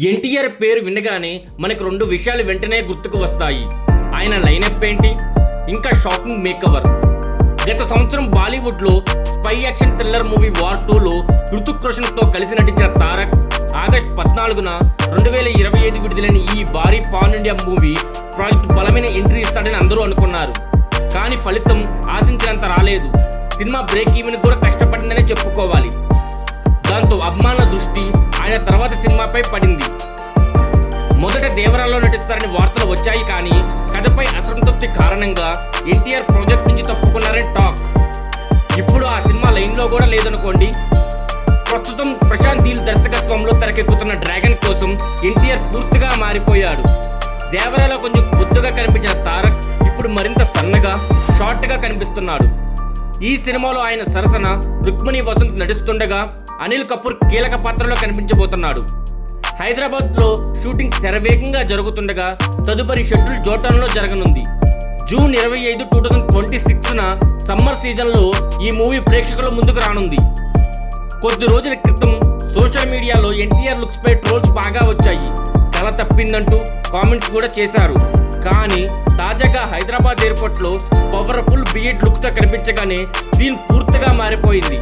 ఎన్టీఆర్ పేరు వినగానే మనకు రెండు విషయాలు వెంటనే గుర్తుకు వస్తాయి. ఆయన లైనప్ ఏంటి, ఇంకా షాకింగ్ మేకవర్. గత సంవత్సరం బాలీవుడ్లో spy action thriller movie war 2లో హృతిక్ రోషన్తో కలిసి నటించిన తారక్ ఆగస్టు 14న 2025 విడుదలైన ఈ భారీ పాన్ ఇండియా మూవీ ప్రాజెక్ట్ బలమైన ఎంట్రీ ఇస్తాడని అందరూ అనుకున్నారు. కానీ ఫలితం ఆశించినంత రాలేదు. సినిమా బ్రేక్ ఈవెన్ కూడా కష్టపడిందనే చెప్పుకోవాలి. దాంతో అభిమానుల దృష్టి ఆయన తర్వాత సినిమాపై పడింది. మొదట దేవరాలో నటిస్తారని వార్తలు వచ్చాయి, కానీ కథపై అసంతృప్తి కారణంగా ఎన్టీఆర్ ప్రాజెక్ట్ నుంచి తప్పుకున్నారని టాక్. ఇప్పుడు ఆ సినిమా లైన్లో కూడా లేదనుకోండి. ప్రస్తుతం ప్రశాంత్ నీల్ దర్శకత్వంలో తెరకెక్కుతున్న డ్రాగన్ కోసం ఎన్టీఆర్ పూర్తిగా మారిపోయాడు. దేవరాలో కొంచెం బొద్దుగా కనిపించిన తారక్ ఇప్పుడు మరింత సన్నగా, షార్ట్గా కనిపిస్తున్నాడు. ఈ సినిమాలో ఆయన సరసన రుక్మిణి వసంత్ నటిస్తుండగా అనిల్ కపూర్ కీలక పాత్రలో కనిపించబోతున్నాడు. హైదరాబాద్లో షూటింగ్ శరవేగంగా జరుగుతుండగా తదుపరి షెడ్యూల్ జోటన్లో జరగనుంది. జూన్ 25, 2026న సమ్మర్ సీజన్లో ఈ మూవీ ప్రేక్షకుల ముందుకు రానుంది. కొద్ది రోజుల క్రితం సోషల్ మీడియాలో ఎన్టీఆర్ లుక్స్ పై ట్రోల్స్ బాగా వచ్చాయి. కల తప్పిందంటూ కామెంట్స్ కూడా చేశారు. కానీ తాజాగా హైదరాబాద్ ఎయిర్పోర్ట్లో పవర్ఫుల్ బియర్డ్ లుక్తో కనిపించగానే సీన్ పూర్తిగా మారిపోయింది.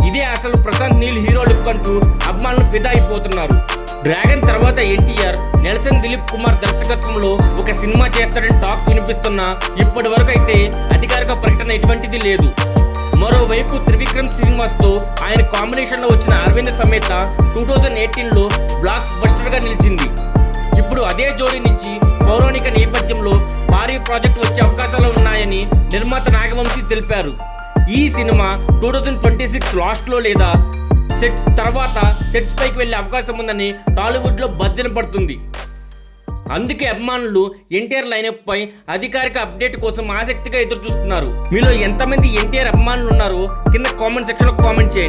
ఇదే అసలు ప్రశాంత్ నీల్ హీరో లుక్ అంటూ అభిమానులు ఫిదా అయిపోతున్నారు. డ్రాగన్ తర్వాత ఎన్టీఆర్ నెల్సన్ దిలీప్ కుమార్ దర్శకత్వంలో ఒక సినిమా చేస్తాడని టాక్ వినిపిస్తున్నా ఇప్పటి వరకు అయితే అధికారిక ప్రకటన ఎటువంటిది లేదు. మరోవైపు త్రివిక్రమ్ శ్రీనివాస్తో ఆయన కాంబినేషన్లో వచ్చిన అరవింద్ సమేత 2018లో బ్లాక్ బస్టర్గా నిలిచింది. ఇప్పుడు అదే జోడీ నుంచి పౌరాణిక నేపథ్యంలో భారీ ప్రాజెక్ట్ వచ్చే అవకాశాలు ఉన్నాయని నిర్మాత నాగవంశీ తెలిపారు. ఈ సినిమా 2026 లాస్ట్లో లేదా సెట్ తర్వాత సెట్స్ పైకి వెళ్లే అవకాశం ఉందని టాలీవుడ్లో బజ్జన పడుతుంది. అందుకే అభిమానులు ఎన్టీఆర్ లైనప్ పై అధికారిక అప్డేట్ కోసం ఆసక్తిగా ఎదురు చూస్తున్నారు. మీలో ఎంతమంది ఎన్టీఆర్ అభిమానులు ఉన్నారో కింద కామెంట్ సెక్షన్లో కామెంట్ చేయండి.